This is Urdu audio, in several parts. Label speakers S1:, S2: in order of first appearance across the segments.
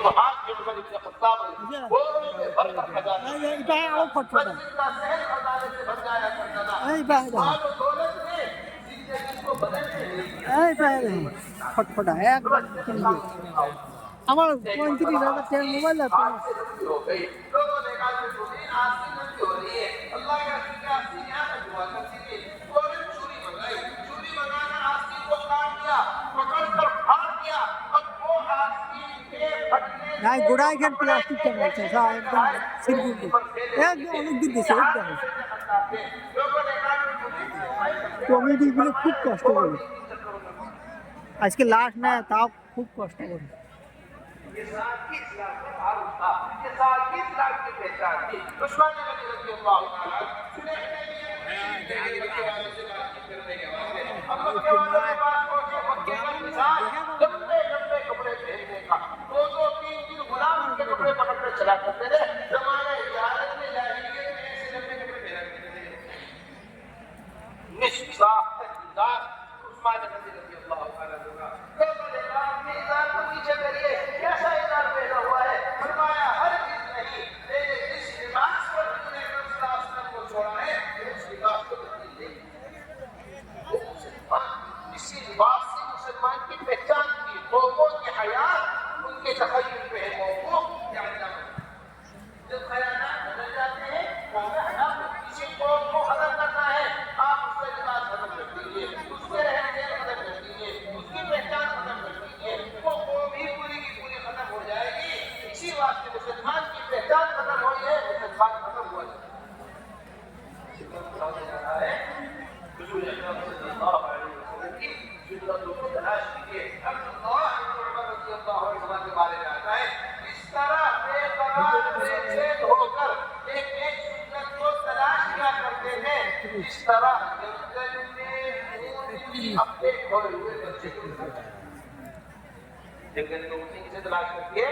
S1: فتوحات کے عمر ابن خطاب وہ برکت خزانے کا سہل خزانے سے بھر جایا کرتا تھا مال و دولت نے زندگی کو بدل کے
S2: আমার 35,000 টাকার মোবাইল আছে
S1: ہو گئی لوگوں نے کہا کہ زمین آستی نبی ہو رہی ہے اللہ کا شکر آستی یہاں تک ہوا کرتی تھی انہوں نے چوری منگا کر آستی کو کاٹ دیا پکڑ کر پھاڑ دیا اب وہ آستی کے پھٹنے
S2: নাই গোড়ায় ঘের প্লাস্টিক চালাচ্ছে সব একদম সিরকুল একদম অনেক দূর দিছে একদম
S1: لوگوں نے کہا کہ
S2: কমিটিগুলো খুব কষ্ট করে আজকে লাশ না তাও খুব কষ্ট করে
S1: یہ ساتھی اسلام کا تعارف تھا یہ ساتھی اسلام کی پہچان تھی عثمان غنی رضی اللہ تعالیٰ سنے سے بات کرنے کے بعد اب مکے والوں کے پاس پہنچے مکے کا نظام لمبے لمبے کپڑے پہننے کا دو دو تین تین غلام ان کے کپڑے پکڑ کر چلا کرتے تھے زمانہ اجازت میں جاہلیت میں ایسے لمبے کپڑے پہنا کرتے تھے نصف ساخ تک ازار عثمان غنی رضی اللہ تعالیٰ کا لوگوں نے کہا اپنے ازار کو نیچے کریے کیسا ازار پہنا ہوا ہے فرمایا ہر چیز نہیں میرے جس لباس پر تم نے رسول اللہ صلی اللہ علیہ وسلم کو چھوڑا ہے اس لباس کو تبدیل نہیں اسی لباس سے مسلمان کی پہچان کی قوموں کی حیات ان کے تخیل پہ ہے موقوف یا علامت جب خیالات بدل جاتے ہیں کسی قوم کو ختم کرنا ہے آپ اس کا لباس ختم کر دیجیے اس کے رہن سہن ختم کر دیجیے اس کی پہچان ختم کر دیجیے وہ قوم ہی پوری کی پوری ختم ہو جائے گی اسی واسطے مسلمان کی پہچان ختم ہوئی ہے مسلمان ختم ہوا ہے حضور اکرم صلی اللہ علیہ وسلم کی سنتوں کو تلاش کیجیے عبداللہ بن عمر رضی اللہ عنہ کے بارے میں آتا ہے اس طرح بے قرار بے چین ہو کر ایک ایک سنت کو تلاش کیا کرتے تھے اس طرح جنگل میں اونٹنی اپنے کھوئے ہوئے بچے کو جنگل میں اونٹنی کسے تلاش کرتی ہے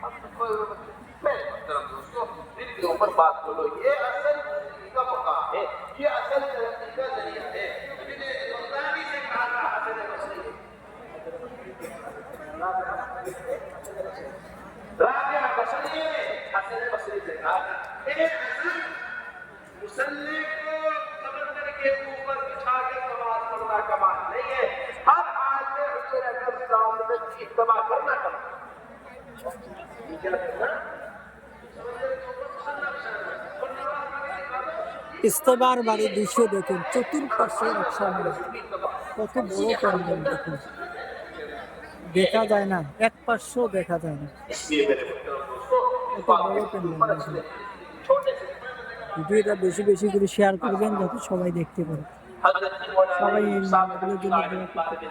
S1: اپنے کھوئے ہوئے بچے میرے محترم دوستو دل کے اوپر بات بولو یہ اصل زندگی کا مقام ہے یہ اصل ترقی کا ذریعہ ہے ابن بغدادی سے کہا تھا حسن بصری رابعہ بصری نے حسن بصری سے کہا تھا اے حسن مسلح کو سمندر کے اوپر بچھا کر نماز پڑھنا کمال نہیں ہے ہر حال میں حضور اکرم صلی اللہ علیہ وسلم کی اتباع کرنا کمال یہ کیا کرنا
S2: ইস্তেমার বাড়ির দৃশ্য দেখুন চতুর্পাশে একসঙ্গে কত বড় প্যান্ডেল দেখুন দেখা যায় না এক পাশেও দেখা যায় না কত বড় প্যান্ডেল দেখুন ভিডিওটা বেশি বেশি করে শেয়ার করবেন যাতে সবাই দেখতে পারে সবাই এই নামগুলোর জন্য দোয়া করতে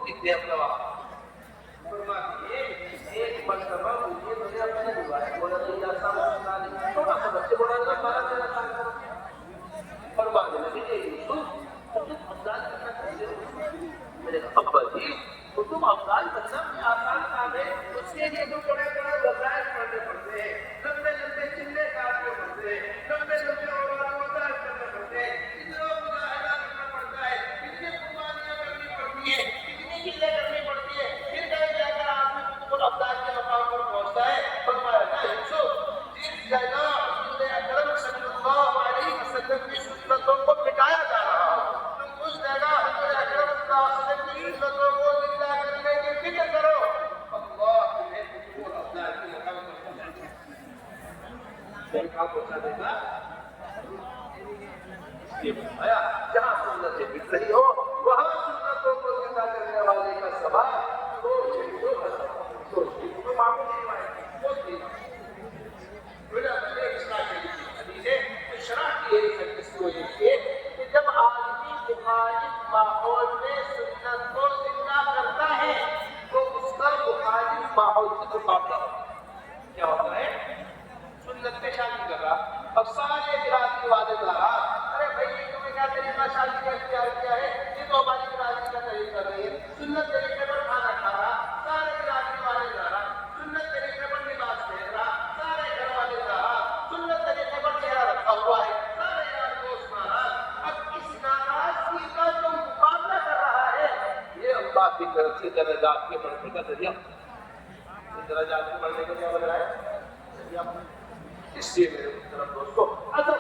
S1: کتنے اپنا وقت فرماتے ہیں ایک مرتبہ مجھے میں نے اپنے روایت بولا تو یا صاحب چھوٹا سا بچے بولا تھا 12-13 سال کا فرماتے ہیں کہ یوسف تم افضال کرنا چاہتے ہو میرے ابا جی تو تم افضال کرنا میں آسان کام ہے اس کے لیے جو بڑے بڑے وظائف پڑھنے پڑتے ہیں لمبے لمبے چلے کاٹنے پڑتے ہیں لمبے لمبے وظائف کرنے پڑتے ہیں اتنا مجاہدہ کرنا پڑتا ہے اتنی قربانیاں کرنی پڑتی ہیں چیزیں کرنی پڑتی ہے پھر کہیں جا کر آدمی قطب الابدال کے مقام پر پہنچتا ہے فرمایا تھا یوسف جس جگہ حضور اکرم صلی اللہ علیہ وسلم کی سنتوں کو مٹایا جا رہا ہو تم اس جگہ حضور اکرم صلی اللہ علیہ وسلم کی سنتوں کو زندہ کرنے کی فکر کرو اللہ تمہیں قطب الابدال کے مقام پر پہنچا دے گا یہ فرمایا جہاں سنتیں مٹ رہی ہو وہاں سنتوں کو زندہ کرنے والے کا سوال سوچ معمولی روایت بہت ہی حدیث ہے شرح کی ہے اس کی وجہ سے کہ جب آدمی مخالف ماحول میں سنت کو زندہ کرتا ہے تو اس کا مخالف ماحول سے مقابلہ کیا ہوتا ہے سنت پہ شادی کر رہا اب سارے برادری والے لا رہا ارے بھائی تمہیں کیا طریقہ شادی کا اختیار کیا ہے یہ تو ہماری برادری کا طریقہ نہیں ہے سنت طریقے پر کھانا کھا رہا سارے برادری والے لا رہا سنت طریقے پر لباس بات بھی کرتی ہے درجات کے بڑھنے کا ذریعہ، درجات کے بڑھنے کا کیا لگ رہا ہے؟ اس لیے میرے محترم دوستوں